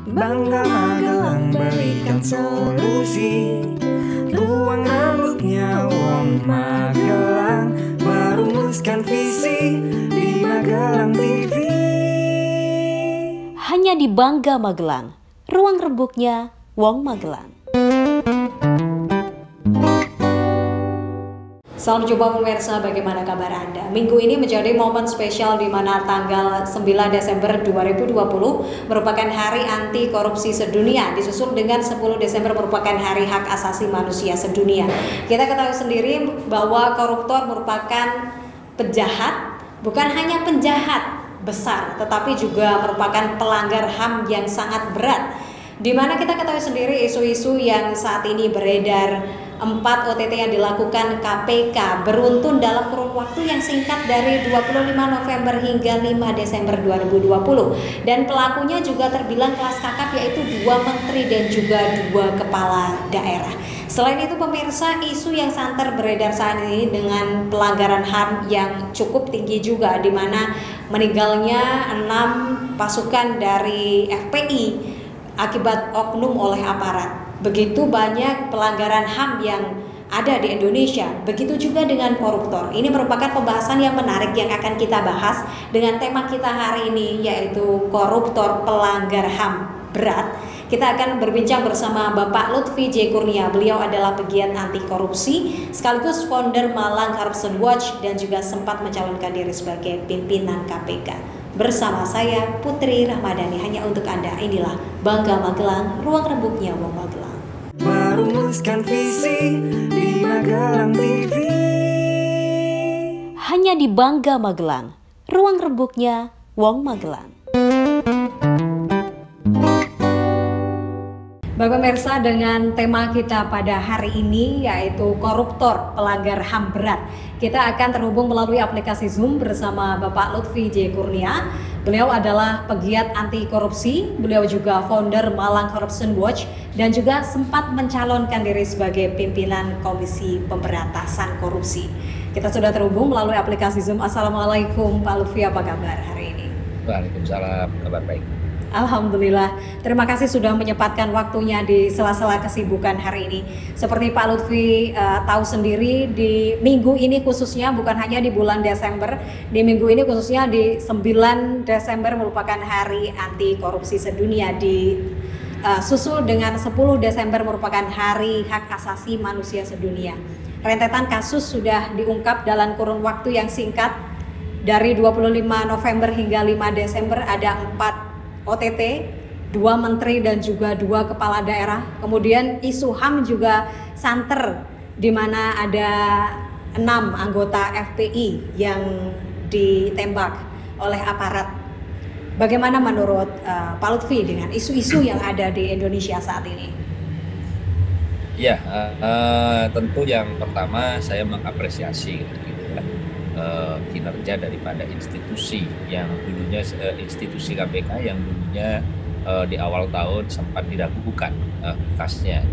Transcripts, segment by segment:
Bangga Magelang berikan solusi. Ruang rambutnya Wong Magelang, merumuskan visi di Magelang TV. Hanya di Bangga Magelang, ruang rembuknya Wong Magelang. Salam jumpa pemirsa, bagaimana kabar Anda? Minggu ini menjadi momen spesial di mana tanggal 9 Desember 2020 merupakan Hari Anti Korupsi Sedunia, disusul dengan 10 Desember merupakan Hari Hak Asasi Manusia Sedunia. Kita ketahui sendiri bahwa koruptor merupakan penjahat, bukan hanya penjahat besar, tetapi juga merupakan pelanggar HAM yang sangat berat. Di mana kita ketahui sendiri isu-isu yang saat ini beredar, 4 OTT yang dilakukan KPK beruntun dalam kurun waktu yang singkat dari 25 November hingga 5 Desember 2020, dan pelakunya juga terbilang kelas kakap, yaitu 2 menteri dan juga 2 kepala daerah. Selain itu pemirsa, isu yang santer beredar saat ini dengan pelanggaran HAM yang cukup tinggi juga, di mana meninggalnya 6 pasukan dari FPI akibat oknum oleh aparat. Begitu banyak pelanggaran HAM yang ada di Indonesia, begitu juga dengan koruptor. Ini merupakan pembahasan yang menarik yang akan kita bahas dengan tema kita hari ini, yaitu koruptor pelanggar HAM berat. Kita akan berbincang bersama Bapak Lutfi J. Kurnia. Beliau adalah pegiat anti korupsi, sekaligus founder Malang Corruption Watch, dan juga sempat mencalonkan diri sebagai pimpinan KPK. Bersama saya Putri Rahmadani, hanya untuk Anda. Inilah Bangga Magelang, ruang rembuknya Wong Magelang. Merumuskan visi di Magelang TV. Hanya di Bangga Magelang, ruang rembuknya Wong Magelang. Bapak pemirsa, dengan tema kita pada hari ini yaitu koruptor pelanggar HAM berat, kita akan terhubung melalui aplikasi Zoom bersama Bapak Lutfi J. Kurnia. Beliau adalah pegiat anti korupsi, beliau juga founder Malang Corruption Watch, dan juga sempat mencalonkan diri sebagai pimpinan Komisi Pemberantasan Korupsi. Kita sudah terhubung melalui aplikasi Zoom. Assalamualaikum Pak Lutfi, apa kabar hari ini? Waalaikumsalam, kabar baik. Alhamdulillah, terima kasih sudah menyempatkan waktunya di sela-sela kesibukan hari ini. Seperti Pak Lutfi tahu sendiri, di minggu ini khususnya, bukan hanya di bulan Desember, di minggu ini khususnya di 9 Desember merupakan Hari Anti Korupsi Sedunia, susul dengan 10 Desember merupakan Hari Hak Asasi Manusia Sedunia. Rentetan kasus sudah diungkap dalam kurun waktu yang singkat. Dari 25 November hingga 5 Desember ada 4 OTT, 2 menteri dan juga 2 kepala daerah. Kemudian isu HAM juga santer, di mana ada 6 anggota FPI yang ditembak oleh aparat. Bagaimana menurut Pak Lutfi dengan isu-isu yang ada di Indonesia saat ini? Ya, tentu yang pertama saya mengapresiasi gitu ya, kinerja daripada institusi yang dulunya institusi KPK yang dulunya di awal tahun sempat diragukan kasnya.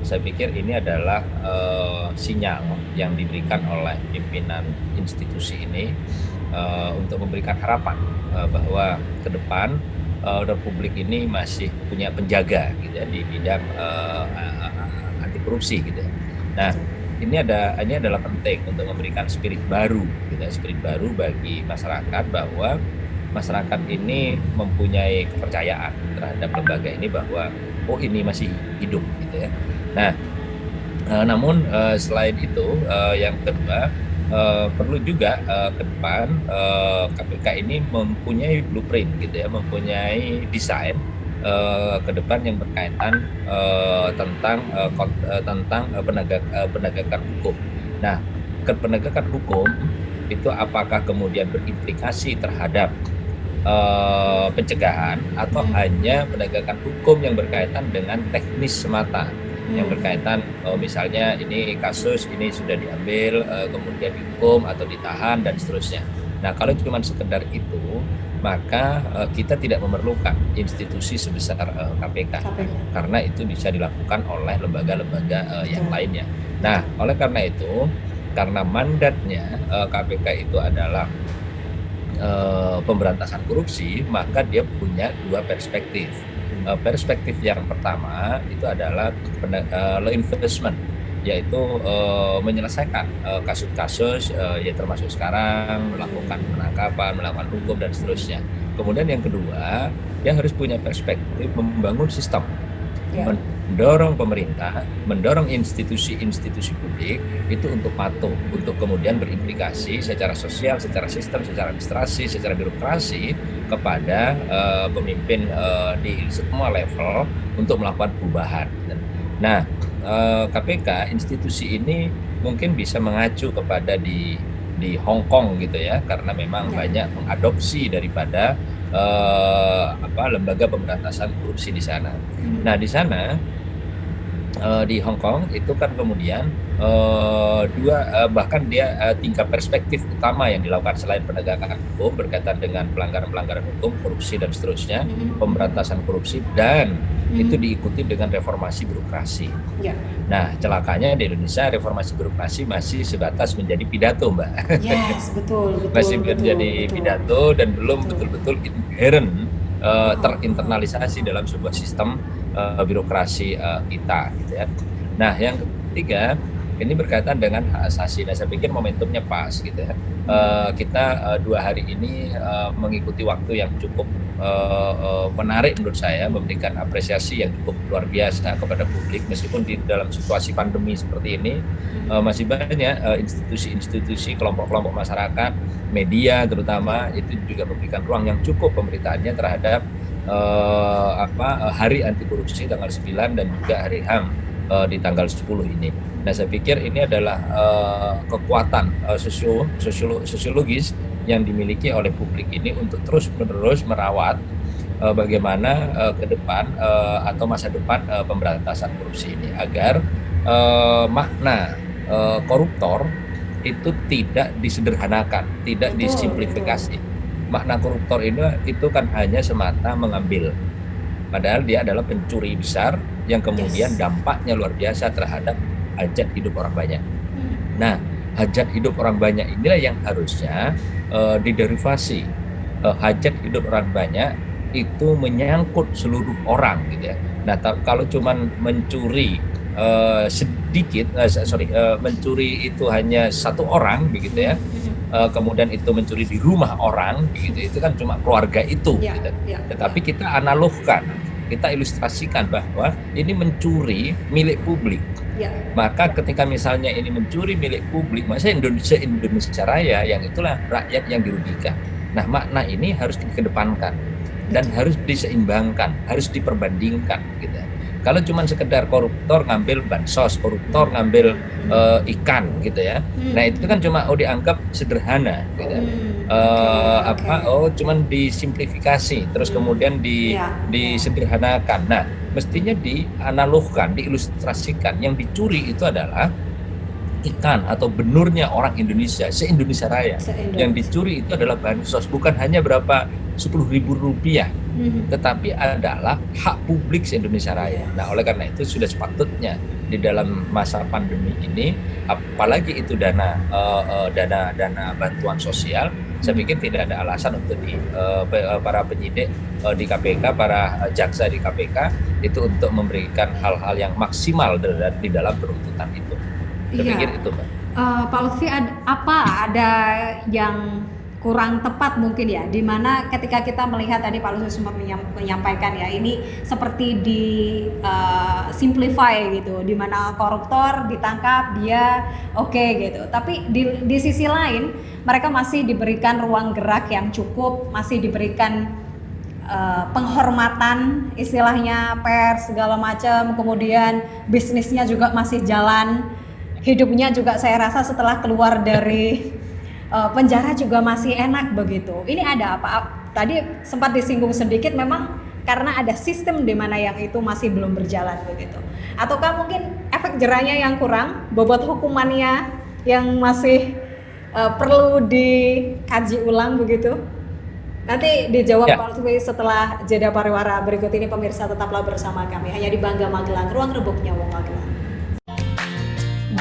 Saya pikir ini adalah sinyal yang diberikan oleh pimpinan institusi ini untuk memberikan harapan bahwa ke depan Republik ini masih punya penjaga gitu ya, di bidang anti korupsi gitu ya. Nah, ini adalah penting untuk memberikan spirit baru gitu ya, spirit baru bagi masyarakat, bahwa masyarakat ini mempunyai kepercayaan terhadap lembaga ini, bahwa oh ini masih hidup gitu ya. Nah, namun selain itu yang kedua, perlu juga ke depan KPK ini mempunyai blueprint gitu ya, mempunyai desain ke depan yang berkaitan tentang penegakan hukum. Nah, penegakan hukum itu apakah kemudian berimplikasi terhadap pencegahan, atau hanya penegakan hukum yang berkaitan dengan teknis semata, yang berkaitan misalnya ini kasus ini sudah diambil kemudian dihukum atau ditahan dan seterusnya. Nah, kalau cuma sekedar itu, maka kita tidak memerlukan institusi sebesar KPK, karena itu bisa dilakukan oleh lembaga-lembaga yang lainnya. Nah, oleh karena itu, karena mandatnya KPK itu adalah pemberantasan korupsi, maka dia punya dua perspektif. Perspektif yang pertama itu adalah law enforcement, yaitu menyelesaikan kasus-kasus ya termasuk sekarang melakukan penangkapan, melakukan hukum dan seterusnya. Kemudian yang kedua, dia harus punya perspektif membangun sistem, mendorong pemerintah, mendorong institusi-institusi publik itu untuk patuh, untuk kemudian berimplikasi secara sosial, secara sistem, secara administrasi, secara birokrasi kepada pemimpin di semua level untuk melakukan perubahan. Nah, KPK institusi ini mungkin bisa mengacu kepada di Hong Kong gitu ya, karena memang banyak mengadopsi daripada lembaga pemberantasan korupsi di sana. Nah, di sana di Hong Kong itu kan kemudian bahkan dia tingkat perspektif utama yang dilakukan selain penegakan hukum berkaitan dengan pelanggaran-pelanggaran hukum, korupsi dan seterusnya, pemberantasan korupsi, dan itu diikuti dengan reformasi birokrasi. Nah, celakanya di Indonesia reformasi birokrasi masih sebatas menjadi pidato, Mbak. Yes, betul. Masih menjadi pidato dan belum betul-betul inherent terinternalisasi dalam sebuah sistem birokrasi kita, gitu ya. Nah, yang ketiga ini berkaitan dengan hak asasi. Nah, saya pikir momentumnya pas, gitu ya. Kita 2 hari ini mengikuti waktu yang cukup menarik menurut saya, memberikan apresiasi yang cukup luar biasa kepada publik, meskipun di dalam situasi pandemi seperti ini masih banyak institusi-institusi, kelompok-kelompok masyarakat, media terutama itu juga memberikan ruang yang cukup pemberitaannya terhadap hari anti korupsi tanggal 9 dan juga hari HAM di tanggal 10 ini. Nah, saya pikir ini adalah kekuatan sosiologis yang dimiliki oleh publik ini untuk terus-menerus merawat bagaimana ke depan atau masa depan pemberantasan korupsi ini, agar makna koruptor itu tidak disederhanakan, tidak disimplifikasi. Makna koruptor itu kan hanya semata mengambil, padahal dia adalah pencuri besar yang kemudian dampaknya luar biasa terhadap hajat hidup orang banyak. Nah, hajat hidup orang banyak inilah yang harusnya diderivasi. Hajat hidup orang banyak itu menyangkut seluruh orang, gitu ya. Nah, kalau cuman mencuri mencuri itu hanya satu orang, begitu ya. Kemudian itu mencuri di rumah orang, begitu, itu kan cuma keluarga itu, gitu. Tetapi kita analogkan, kita ilustrasikan bahwa ini mencuri milik publik. Maka ketika misalnya ini mencuri milik publik, maka Indonesia Raya yang itulah rakyat yang dirugikan. Nah, makna ini harus dikedepankan dan harus diseimbangkan, harus diperbandingkan, gitu. Kalau cuma sekedar koruptor ngambil bansos, koruptor ngambil ikan, gitu ya. Nah, itu kan cuma dianggap sederhana, gitu. Cuman disimplifikasi, terus kemudian disederhanakan. Nah, mestinya dianalogkan, diilustrasikan. Yang dicuri itu adalah ikan atau benurnya orang Indonesia, se-Indonesia Raya. Yang dicuri itu adalah bansos, bukan hanya berapa 10.000 rupiah, tetapi adalah hak publik se-Indonesia Raya. Nah, oleh karena itu sudah sepatutnya di dalam masa pandemi ini, apalagi itu dana bantuan sosial, saya pikir tidak ada alasan untuk para penyidik di KPK, para jaksa di KPK itu untuk memberikan hal-hal yang maksimal di dalam penuntutan itu. Saya pikir itu, Mbak. Pak Lutfi, ada yang kurang tepat mungkin ya, dimana ketika kita melihat tadi Pak Lutfi sempat menyampaikan ya, ini seperti di simplify gitu, dimana koruptor ditangkap dia oke, gitu, tapi di sisi lain mereka masih diberikan ruang gerak yang cukup, masih diberikan penghormatan istilahnya, pers segala macam, kemudian bisnisnya juga masih jalan, hidupnya juga saya rasa setelah keluar dari penjara juga masih enak begitu. Ini ada apa? Tadi sempat disinggung sedikit, memang karena ada sistem di mana yang itu masih belum berjalan begitu. Ataukah mungkin efek jerahnya yang kurang, bobot hukumannya yang masih perlu dikaji ulang begitu? Nanti dijawab Pak Lutfi setelah jeda pariwara berikut ini. Pemirsa, tetaplah bersama kami hanya di Bangga Magelang, ruang rebuknya Wong Magelang.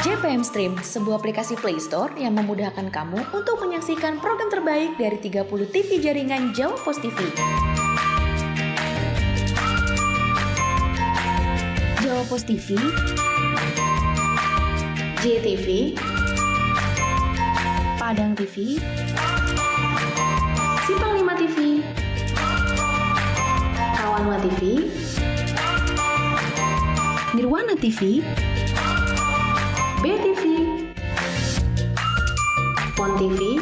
JPM Stream, sebuah aplikasi Play Store yang memudahkan kamu untuk menyaksikan program terbaik dari 30 TV jaringan Jawa Pos TV. Jawa Pos TV, JTV, Padang TV, Simpang 5 TV, Rawanwa TV, Nirwana TV, BTV, Pon TV,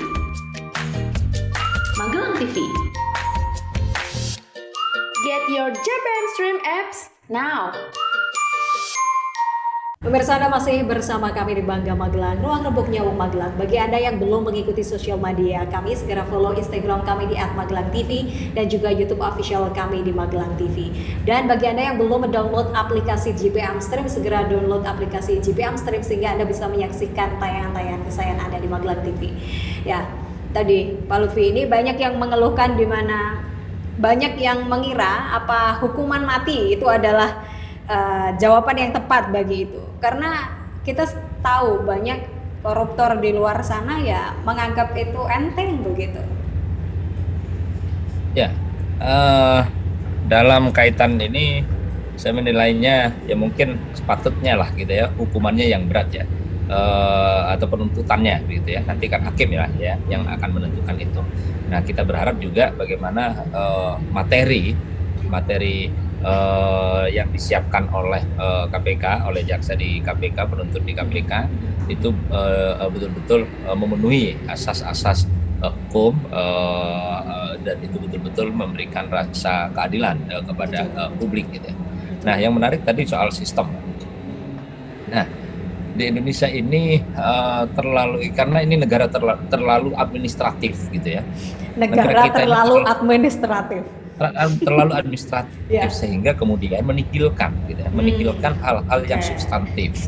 Magelang TV. Get your JPM Stream apps now. Pemirsa, Anda masih bersama kami di Bangga Magelang, Ruang Rembuk Nyawung Magelang. Bagi Anda yang belum mengikuti sosial media kami, segera follow Instagram kami di @magelang.tv dan juga YouTube official kami di Magelang TV. Dan bagi Anda yang belum mendownload aplikasi JPM Stream, segera download aplikasi JPM Stream sehingga Anda bisa menyaksikan tayangan-tayangan kesayangan Anda di Magelang TV. Ya, tadi Pak Lutfi, ini banyak yang mengeluhkan di mana banyak yang mengira apa hukuman mati itu adalah jawaban yang tepat bagi itu, karena kita tahu banyak koruptor di luar sana ya menganggap itu enteng begitu. Ya, dalam kaitan ini saya menilainya ya mungkin sepatutnya lah gitu ya, hukumannya yang berat ya, atau penuntutannya gitu ya, nanti kan hakim ya yang akan menentukan itu. Nah, kita berharap juga bagaimana materi yang disiapkan oleh KPK, oleh jaksa di KPK, penuntut di KPK itu betul-betul memenuhi asas-asas hukum dan itu betul-betul memberikan rasa keadilan kepada publik gitu ya. Nah, yang menarik tadi soal sistem. Nah, di Indonesia ini karena ini negara terlalu administratif gitu ya. Negara terlalu administratif. Terlalu administratif Yeah. sehingga kemudian menihilkan gitu ya, menihilkan hal-hal yang substantif.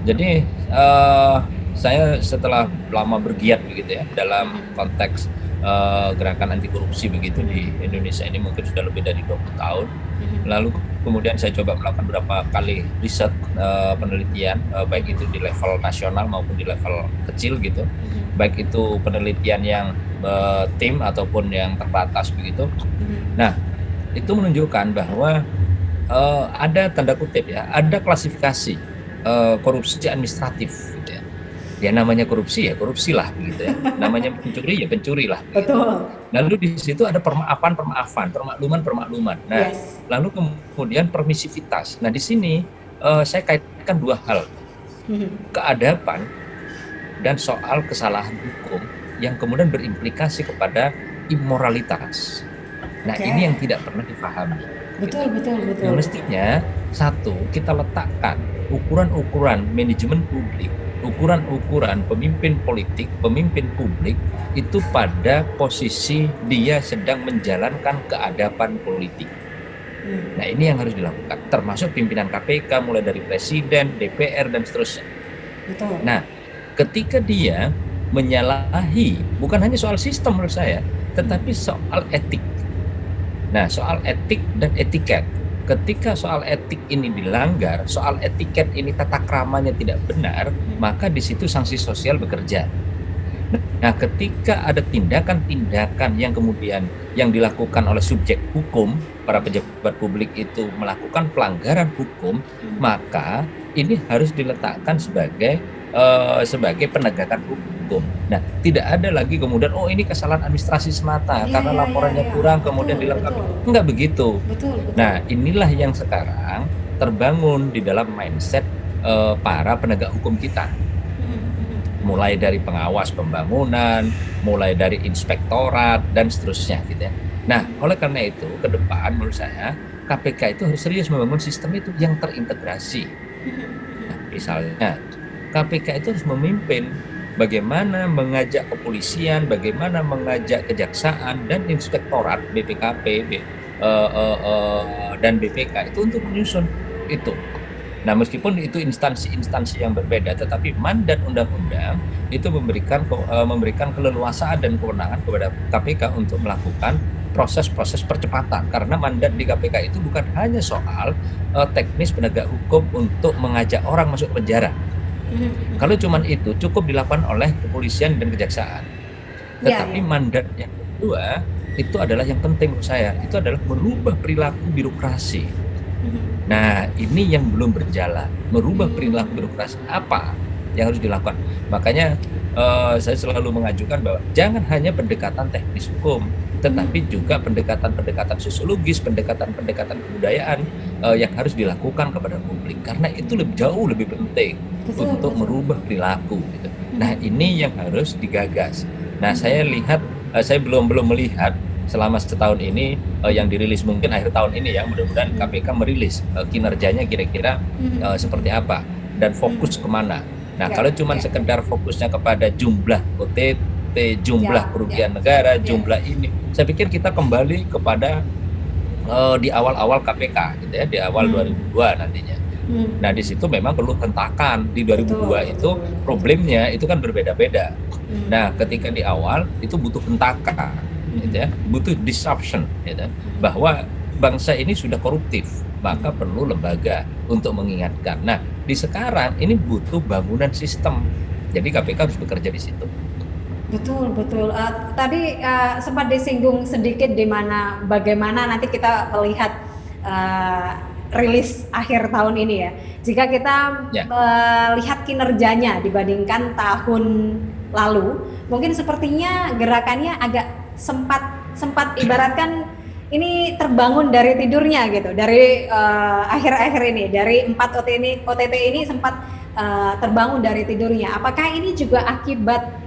Jadi saya setelah lama bergiat begitu ya dalam konteks gerakan anti korupsi begitu di Indonesia ini mungkin sudah lebih dari 20 tahun. Lalu kemudian saya coba melakukan beberapa kali riset penelitian baik itu di level nasional maupun di level kecil gitu. Baik itu penelitian yang tim ataupun yang terbatas begitu. Nah, itu menunjukkan bahwa ada tanda kutip ya, ada klasifikasi korupsi administratif gitu ya. Ya namanya korupsi ya korupsilah begitu ya. Namanya pencuri ya pencurilah. Betul. Lalu di situ ada permaafan, permakluman. Nah, lalu kemudian permisivitas. Nah, di sini saya kaitkan dua hal. Keadaban dan soal kesalahan hukum yang kemudian berimplikasi kepada immoralitas. Nah, ini yang tidak pernah dipahami. Betul. Yang mestinya satu, kita letakkan ukuran-ukuran manajemen publik, ukuran-ukuran pemimpin politik, pemimpin publik itu pada posisi dia sedang menjalankan keadaban politik. Nah, ini yang harus dilakukan, termasuk pimpinan KPK mulai dari presiden, DPR dan seterusnya. Betul. Nah, ketika dia menyalahi bukan hanya soal sistem menurut saya, tetapi soal etik. Nah, soal etik dan etiket. Ketika soal etik ini dilanggar, soal etiket ini tata kramanya tidak benar, maka di situ sanksi sosial bekerja. Nah, ketika ada tindakan-tindakan yang kemudian yang dilakukan oleh subjek hukum, para pejabat publik itu melakukan pelanggaran hukum, maka ini harus diletakkan sebagai penegakan hukum. Nah, tidak ada lagi kemudian ini kesalahan administrasi semata karena laporannya kurang kemudian dilengkapi. Enggak begitu. Betul. Nah, inilah yang sekarang terbangun di dalam mindset para penegak hukum kita. Mulai dari pengawas pembangunan, mulai dari inspektorat dan seterusnya gitu ya. Nah, oleh karena itu ke depan menurut saya KPK itu harus serius membangun sistem itu yang terintegrasi. Nah, misalnya KPK itu harus memimpin bagaimana mengajak kepolisian, bagaimana mengajak kejaksaan dan inspektorat BPKP dan BPK itu untuk menyusun itu. Nah, meskipun itu instansi-instansi yang berbeda, tetapi mandat undang-undang itu memberikan keleluasaan dan kewenangan kepada KPK untuk melakukan proses-proses percepatan. Karena mandat di KPK itu bukan hanya soal teknis penegak hukum untuk mengajak orang masuk penjara. Kalau cuman itu cukup dilakukan oleh kepolisian dan kejaksaan. Ya, Tetapi ya. mandat yang kedua itu adalah yang penting menurut saya, itu adalah merubah perilaku birokrasi. Nah, ini yang belum berjalan. Merubah perilaku birokrasi apa yang harus dilakukan? Makanya saya selalu mengajukan bahwa jangan hanya pendekatan teknis hukum, tetapi juga pendekatan-pendekatan sosiologis, pendekatan-pendekatan kebudayaan yang harus dilakukan kepada publik. Karena itu jauh lebih penting Betul, untuk betul. merubah perilaku. Gitu. Nah, ini yang harus digagas. Nah, saya lihat, saya belum melihat selama setahun ini yang dirilis mungkin akhir tahun ini ya, mudah-mudahan KPK merilis kinerjanya kira-kira seperti apa dan fokus kemana. Nah, Ya, kalau cuma ya. sekedar fokusnya kepada jumlah OTT, jumlah Ya, kerugian ya. negara, Ya. jumlah ini, saya pikir kita kembali kepada di awal-awal KPK gitu ya, di awal 2002 nantinya. Nah, di situ memang perlu hentakan. Di 2002 Betul, itu betul. problemnya itu kan berbeda-beda. Nah, ketika di awal itu butuh hentakan, gitu ya, butuh disruption, gitu, bahwa bangsa ini sudah koruptif, maka perlu lembaga untuk mengingatkan. Nah, di sekarang ini butuh bangunan sistem. Jadi KPK harus bekerja di situ. Betul, betul. Tadi sempat disinggung sedikit di mana bagaimana nanti kita melihat rilis akhir tahun ini ya. Jika kita Ya. melihat kinerjanya dibandingkan tahun lalu, mungkin sepertinya gerakannya agak sempat ibaratkan ini terbangun dari tidurnya gitu. Dari akhir-akhir ini, dari 4 OTT ini sempat terbangun dari tidurnya. Apakah ini juga akibat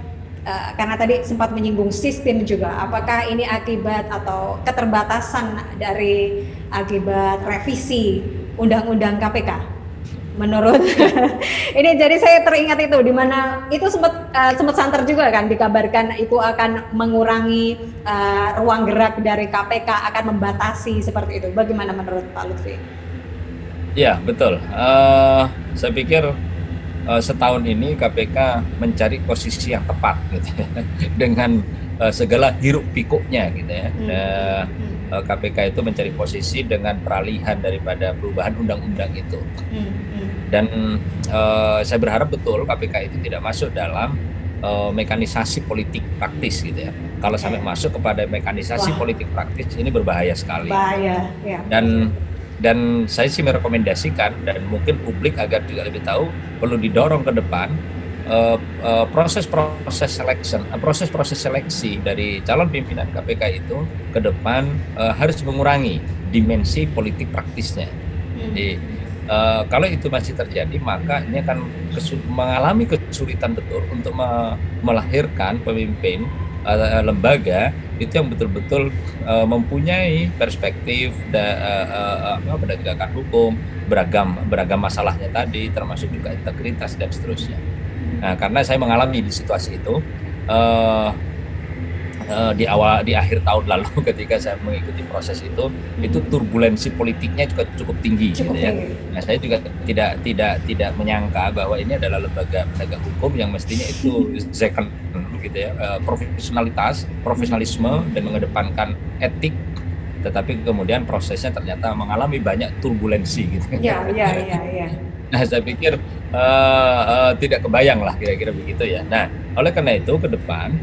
karena tadi sempat menyinggung sistem juga, apakah ini akibat atau keterbatasan dari akibat revisi Undang-Undang KPK? Menurut ini, jadi saya teringat itu di mana itu sempat santer juga kan, dikabarkan itu akan mengurangi ruang gerak dari KPK, akan membatasi seperti itu. Bagaimana menurut Pak Lutfi? Ya, betul. Saya pikir setahun ini KPK mencari posisi yang tepat gitu ya, dengan segala hiruk pikuknya gitu ya. KPK itu mencari posisi dengan peralihan daripada perubahan undang-undang itu. Dan saya berharap betul KPK itu tidak masuk dalam mekanisasi politik praktis gitu ya. Kalau sampai masuk kepada mekanisasi politik praktis, ini berbahaya sekali. Bahaya, ya. Dan saya sih merekomendasikan, dan mungkin publik agar juga lebih tahu, perlu didorong ke depan proses seleksi dari calon pimpinan KPK itu ke depan harus mengurangi dimensi politik praktisnya. Jadi kalau itu masih terjadi, maka ini akan mengalami kesulitan betul untuk melahirkan pemimpin lembaga itu yang betul-betul mempunyai perspektif penegakan hukum, beragam masalahnya tadi, termasuk juga integritas dan seterusnya. Nah, karena saya mengalami di situasi itu di akhir tahun lalu ketika saya mengikuti proses itu turbulensi politiknya juga cukup tinggi gitu ya. Nah, saya juga tidak menyangka bahwa ini adalah lembaga penegak hukum yang mestinya itu second gitu ya, profesionalisme dan mengedepankan etik, tetapi kemudian prosesnya ternyata mengalami banyak turbulensi gitu. Ya. Nah, saya pikir tidak kebayang lah kira-kira begitu ya. Nah, oleh karena itu ke depan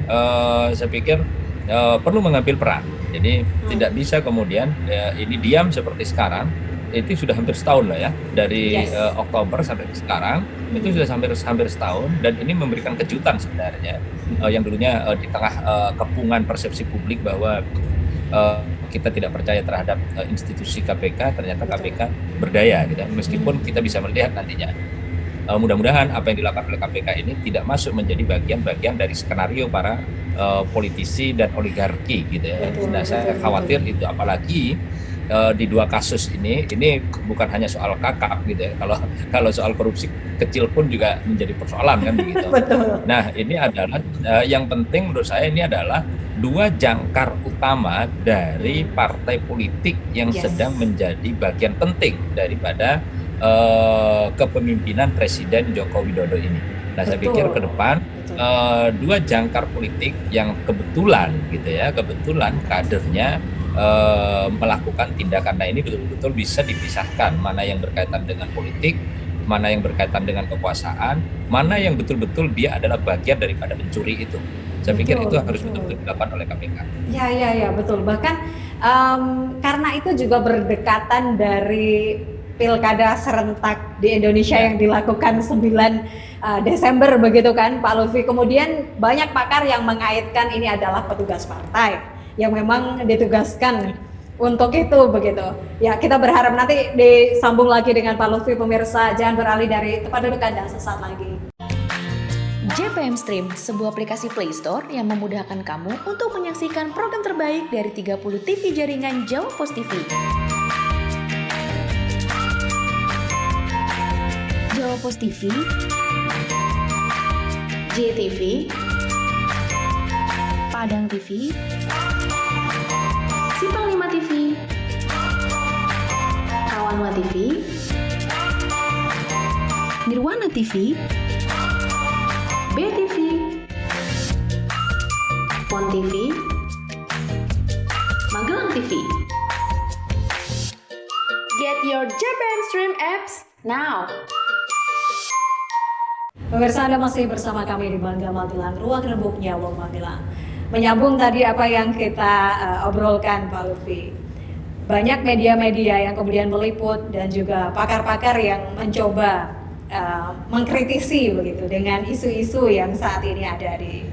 saya pikir perlu mengambil peran. Jadi tidak bisa kemudian ini diam seperti sekarang. Itu sudah hampir setahun lah ya, dari Oktober sampai sekarang itu sudah hampir setahun, dan ini memberikan kejutan sebenarnya yang dulunya di tengah kepungan persepsi publik bahwa kita tidak percaya terhadap institusi KPK, ternyata KPK berdaya gitu. Meskipun kita bisa melihat nantinya mudah-mudahan apa yang dilakukan oleh KPK ini tidak masuk menjadi bagian-bagian dari skenario para politisi dan oligarki gitu ya. Nah, saya khawatir itu, apalagi di dua kasus ini bukan hanya soal kakap gitu ya. Kalau soal korupsi kecil pun juga menjadi persoalan kan begitu. Betul. Nah, ini adalah yang penting menurut saya, ini adalah dua jangkar utama dari partai politik yang sedang menjadi bagian penting daripada kepemimpinan Presiden Joko Widodo ini. Nah, saya pikir ke depan dua jangkar politik yang kebetulan kadernya melakukan tindakan ini betul-betul bisa dipisahkan, mana yang berkaitan dengan politik, mana yang berkaitan dengan kekuasaan, mana yang betul-betul dia adalah bagian daripada pencuri itu. Saya pikir itu harus betul-betul dilakukan oleh KPK. Ya, betul. Bahkan karena itu juga berdekatan dari pilkada serentak di Indonesia yang dilakukan 9 Desember begitu kan Pak Lutfi. Kemudian banyak pakar yang mengaitkan ini adalah petugas partai yang memang ditugaskan untuk itu begitu. Ya, kita berharap nanti disambung lagi dengan Pak Lutfi. Pemirsa, jangan beralih dari tempat duduk Anda sesaat lagi. JPM Stream, sebuah aplikasi Play Store yang memudahkan kamu untuk menyaksikan program terbaik dari 30 TV jaringan Jawa Pos TV. Jawa Pos TV, JTV, Padang TV, Simpang 5 TV, Rawanwa TV, Nirwana TV, BTV, Pon TV, Magelang TV. Get your JPM Stream apps now. Pemirsa, Anda masih bersama kami di Bangga Magelang, ruang rembuknya Wong Magelang. Menyambung tadi apa yang kita obrolkan Pak Lutfi. Banyak media-media yang kemudian meliput dan juga pakar-pakar yang mencoba mengkritisi begitu dengan isu-isu yang saat ini ada di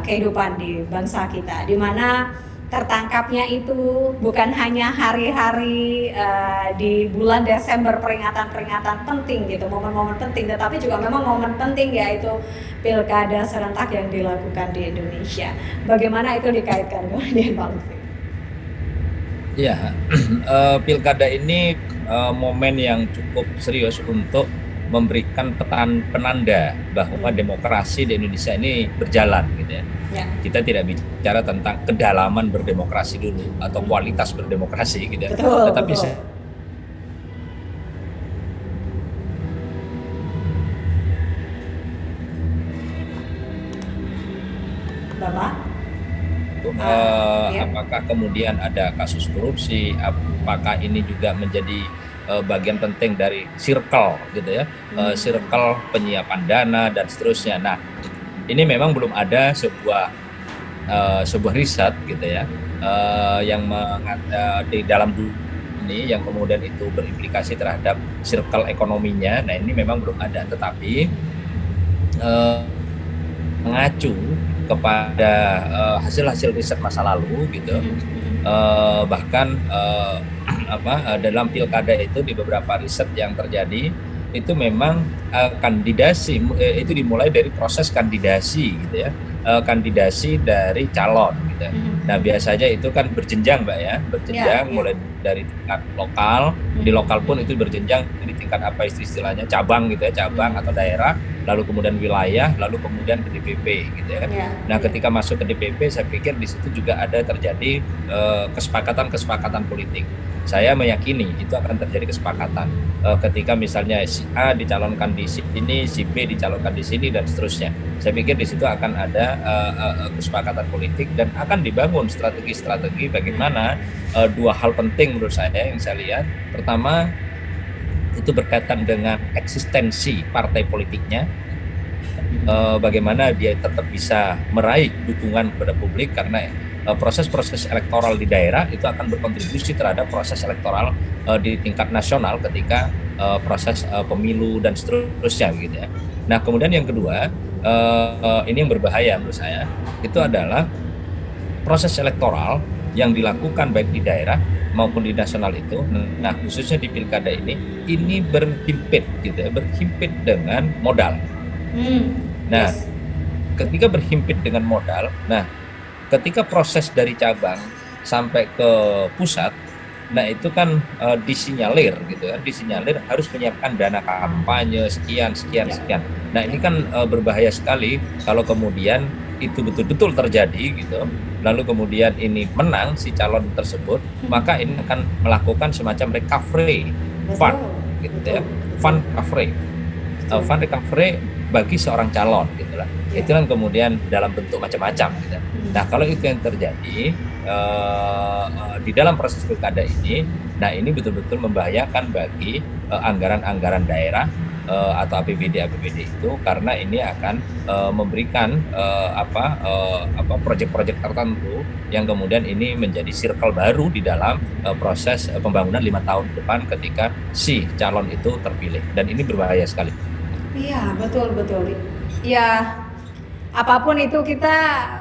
kehidupan di bangsa kita, di mana tertangkapnya itu bukan hanya hari-hari di bulan Desember, peringatan-peringatan penting gitu, momen-momen penting, tetapi juga memang momen penting yaitu pilkada serentak yang dilakukan di Indonesia. Bagaimana itu dikaitkan kemudian Pak Lutfi? Iya, pilkada ini momen yang cukup serius untuk memberikan penanda bahwa demokrasi di Indonesia ini berjalan gitu ya. Kita tidak bicara tentang kedalaman berdemokrasi dulu atau kualitas berdemokrasi gitu ya. Tetapi Bapak? Apakah kemudian ada kasus korupsi, apakah ini juga menjadi bagian penting dari circle gitu ya, circle penyiapan dana dan seterusnya. Nah, ini memang belum ada sebuah riset gitu ya, yang di dalam ini yang kemudian itu berimplikasi terhadap circle ekonominya. Nah, ini memang belum ada, tetapi mengacu kepada hasil-hasil riset masa lalu gitu, bahkan dalam pilkada itu di beberapa riset yang terjadi itu memang kandidasi itu dimulai dari proses kandidasi gitu ya, kandidasi dari calon gitu. Nah, biasanya itu kan berjenjang Mbak ya, berjenjang mulai dari tingkat lokal, di lokal pun itu berjenjang di tingkat apa istilahnya cabang gitu ya, cabang atau daerah, lalu kemudian wilayah, lalu kemudian ke DPP gitu ya. Nah, ketika masuk ke DPP saya pikir di situ juga ada terjadi kesepakatan politik. Saya meyakini itu akan terjadi kesepakatan ketika misalnya si A dicalonkan di sini, si B dicalonkan di sini dan seterusnya. Saya pikir di situ akan ada kesepakatan politik dan akan dibangun strategi-strategi bagaimana dua hal penting menurut saya yang saya lihat. Pertama, itu berkaitan dengan eksistensi partai politiknya, bagaimana dia tetap bisa meraih dukungan kepada publik, karena proses-proses elektoral di daerah itu akan berkontribusi terhadap proses elektoral di tingkat nasional ketika proses pemilu dan seterusnya gitu ya. Nah, kemudian yang kedua, ini yang berbahaya menurut saya, itu adalah proses elektoral yang dilakukan baik di daerah maupun di nasional itu. Nah, khususnya di pilkada ini berhimpit gitu ya, berhimpit dengan modal. Nah, ketika berhimpit dengan modal, nah ketika proses dari cabang sampai ke pusat, nah itu kan disinyalir gitu ya, disinyalir harus menyiapkan dana kampanye sekian. Nah, ini kan berbahaya sekali kalau kemudian itu betul-betul terjadi gitu, lalu kemudian ini menang si calon tersebut, maka ini akan melakukan semacam recovery fund gitu ya, fund recovery bagi seorang calon gitu lah. Itu kan kemudian dalam bentuk macam-macam gitu. Nah, kalau itu yang terjadi di dalam proses pilkada ini, nah ini betul-betul membahayakan bagi anggaran-anggaran daerah atau APBD itu karena ini akan memberikan proyek-proyek tertentu yang kemudian ini menjadi circle baru di dalam proses pembangunan 5 tahun ke depan ketika si calon itu terpilih, dan ini berbahaya sekali. Iya, betul betul. Ya, apapun itu kita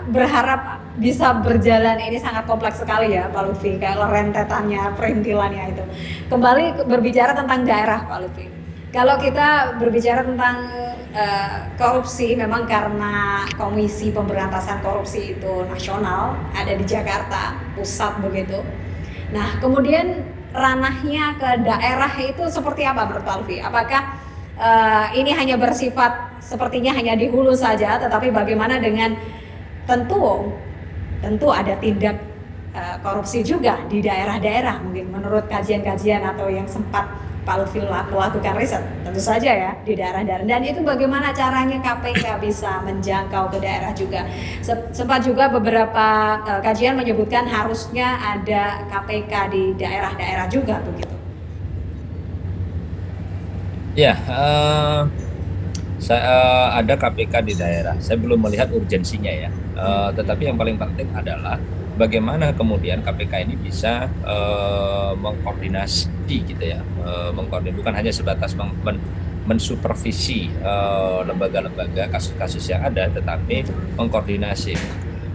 berharap bisa berjalan. Ini sangat kompleks sekali ya Pak Lutfi, kalau rentetannya, perintilannya itu. Kembali berbicara tentang daerah Pak Lutfi. Kalau kita berbicara tentang korupsi, memang karena Komisi Pemberantasan Korupsi itu nasional, ada di Jakarta pusat begitu. Nah, kemudian ranahnya ke daerah itu seperti apa menurut Pak Lutfi? Apakah ini hanya bersifat sepertinya hanya di hulu saja, tetapi bagaimana dengan tentu ada tindak korupsi juga di daerah-daerah, mungkin menurut kajian-kajian atau yang sempat Pak Lutfi melakukan riset, tentu saja ya di daerah-daerah. Dan itu bagaimana caranya KPK bisa menjangkau ke daerah juga. Sempat juga beberapa kajian menyebutkan harusnya ada KPK di daerah-daerah juga begitu. Ya, ada KPK di daerah. Saya belum melihat urgensinya ya. Tetapi yang paling penting adalah bagaimana kemudian KPK ini bisa mengkoordinasi gitu ya, bukan hanya sebatas mensupervisi lembaga-lembaga kasus-kasus yang ada, tetapi mengkoordinasi.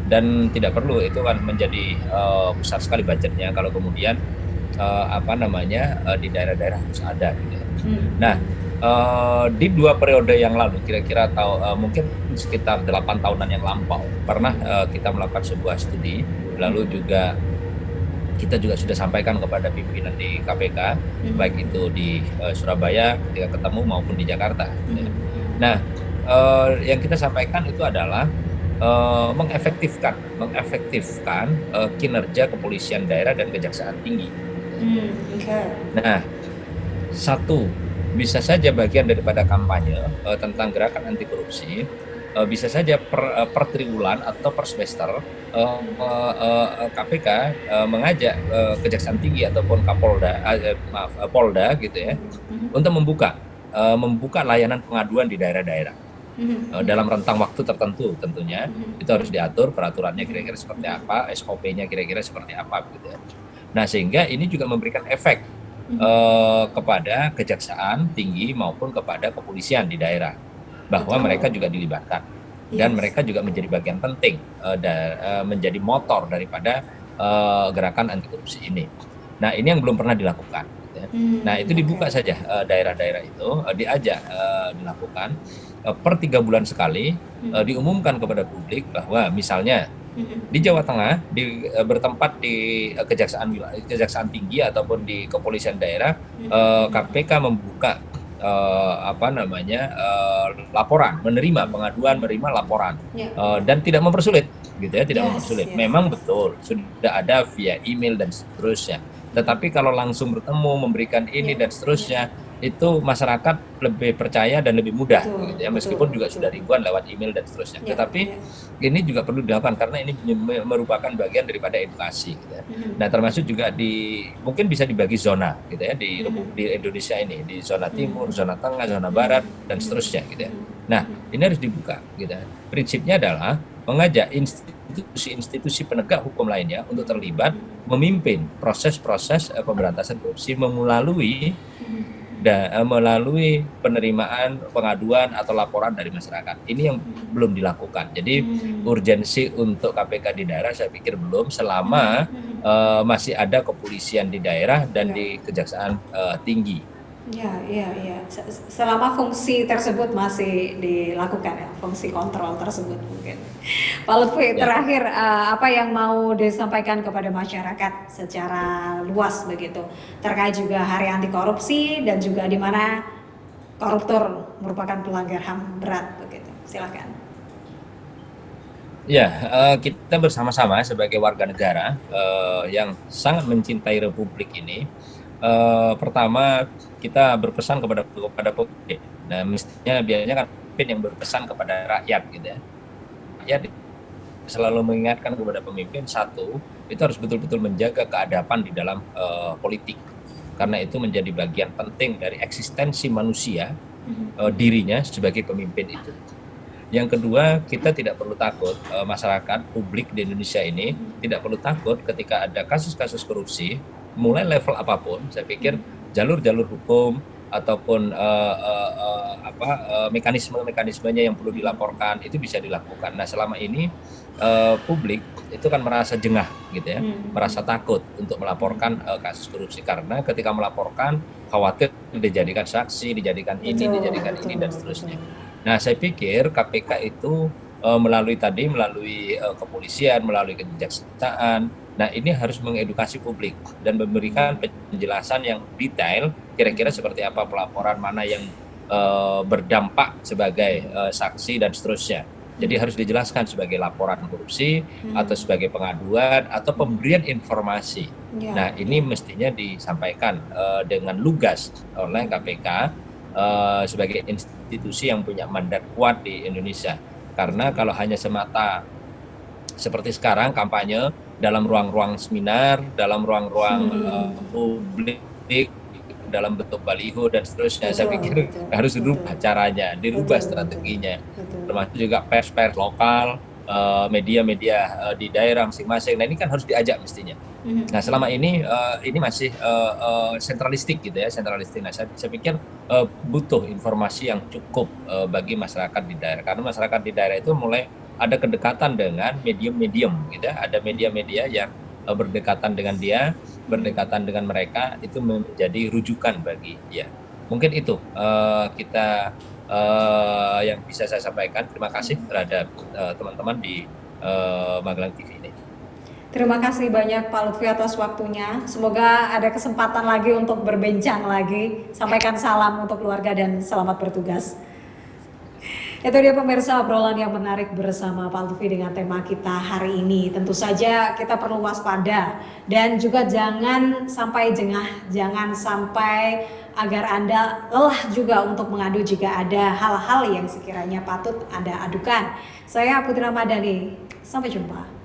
Dan tidak perlu itu kan menjadi besar sekali budgetnya kalau kemudian di daerah-daerah harus ada gitu ya. Nah, di 2 periode yang lalu, kira-kira mungkin sekitar 8 tahunan yang lampau, pernah kita melakukan sebuah studi, lalu juga kita juga sudah sampaikan kepada pimpinan di KPK, baik itu di Surabaya ketika ketemu maupun di Jakarta. Nah, yang kita sampaikan itu adalah mengefektifkan kinerja kepolisian daerah dan kejaksaan tinggi. Nah, satu, bisa saja bagian daripada kampanye tentang gerakan anti korupsi, bisa saja per triwulan atau per semester KPK mengajak Kejaksaan Tinggi ataupun Polda gitu ya, untuk membuka layanan pengaduan di daerah-daerah. Dalam rentang waktu tertentu tentunya, itu harus diatur peraturannya kira-kira seperti apa, SOP-nya kira-kira seperti apa gitu ya. Nah, sehingga ini juga memberikan efek kepada Kejaksaan Tinggi maupun kepada kepolisian di daerah, bahwa mereka juga dilibatkan dan mereka juga menjadi bagian penting menjadi motor daripada gerakan anti korupsi ini. Nah, ini yang belum pernah dilakukan. Nah, itu dibuka saja daerah-daerah itu, diajak dilakukan per 3 bulan sekali, diumumkan kepada publik bahwa misalnya di Jawa Tengah bertempat di Kejaksaan Tinggi ataupun di kepolisian daerah, KPK membuka laporan, menerima laporan, dan tidak mempersulit gitu ya, tidak mempersulit. Memang betul sudah ada via email dan seterusnya, tetapi kalau langsung bertemu memberikan ini dan seterusnya, itu masyarakat lebih percaya dan lebih mudah gitu ya, meskipun juga sudah ribuan lewat email dan seterusnya. Tetapi ini juga perlu dilakukan karena ini merupakan bagian daripada edukasi gitu ya. Nah, termasuk juga mungkin bisa dibagi zona gitu ya di Indonesia ini, di zona timur, zona tengah, zona barat dan seterusnya gitu ya. Nah, ini harus dibuka gitu ya. Prinsipnya adalah mengajak institusi penegak hukum lainnya untuk terlibat memimpin proses-proses pemberantasan korupsi melalui penerimaan pengaduan atau laporan dari masyarakat. Ini yang belum dilakukan. Jadi urgensi untuk KPK di daerah saya pikir belum, selama masih ada kepolisian di daerah dan di Kejaksaan Tinggi. Iya. Selama fungsi tersebut masih dilakukan ya, fungsi kontrol tersebut mungkin. Pak Lutfi, terakhir apa yang mau disampaikan kepada masyarakat secara luas begitu terkait juga Hari Anti Korupsi dan juga di mana koruptor merupakan pelanggar HAM berat begitu. Silakan. Ya, kita bersama-sama sebagai warga negara yang sangat mencintai Republik ini. Pertama, kita berpesan kepada pemimpin. Nah, mestinya biasanya kan pemimpin yang berpesan kepada rakyat gitu ya. Rakyat selalu mengingatkan kepada pemimpin, satu, itu harus betul-betul menjaga keadapan di dalam politik. Karena itu menjadi bagian penting dari eksistensi manusia dirinya sebagai pemimpin itu. Yang kedua, kita tidak perlu takut, masyarakat publik di Indonesia ini tidak perlu takut ketika ada kasus-kasus korupsi, mulai level apapun. Saya pikir jalur-jalur hukum ataupun mekanisme-mekanismenya yang perlu dilaporkan itu bisa dilakukan. Nah, selama ini publik itu kan merasa jengah gitu ya, merasa takut untuk melaporkan kasus korupsi karena ketika melaporkan khawatir dijadikan saksi, dijadikan ini, dijadikan ini dan seterusnya. Nah, saya pikir KPK itu melalui kepolisian, melalui kejaksaan. Nah, ini harus mengedukasi publik dan memberikan penjelasan yang detail kira-kira seperti apa pelaporan, mana yang berdampak sebagai saksi dan seterusnya. Jadi harus dijelaskan sebagai laporan korupsi atau sebagai pengaduan atau pemberian informasi. Nah, ini mestinya disampaikan dengan lugas oleh KPK sebagai institusi yang punya mandat kuat di Indonesia. Karena kalau hanya semata seperti sekarang kampanye dalam ruang-ruang seminar, dalam ruang-ruang publik, dalam bentuk baliho dan seterusnya, saya pikir harus dirubah caranya, dirubah strateginya. Termasuk juga pers-pers lokal, media-media di daerah masing-masing. Nah, ini kan harus diajak mestinya. Nah, selama ini masih sentralistik gitu ya, sentralistik. Nah, saya pikir butuh informasi yang cukup bagi masyarakat di daerah, karena masyarakat di daerah itu mulai ada kedekatan dengan medium-medium gitu ya, ada media-media yang berdekatan dengan dia, berdekatan dengan mereka, itu menjadi rujukan bagi dia. Mungkin itu kita yang bisa saya sampaikan. Terima kasih terhadap teman-teman di Magelang TV ini. Terima kasih banyak Pak Lutfi atas waktunya. Semoga ada kesempatan lagi untuk berbincang lagi. Sampaikan salam untuk keluarga dan selamat bertugas. Itu dia pemirsa obrolan yang menarik bersama Pak Lutfi dengan tema kita hari ini. Tentu saja kita perlu waspada dan juga jangan sampai jengah, jangan sampai agar Anda lelah juga untuk mengadu jika ada hal-hal yang sekiranya patut Anda adukan. Saya Putri Ramadhani, sampai jumpa.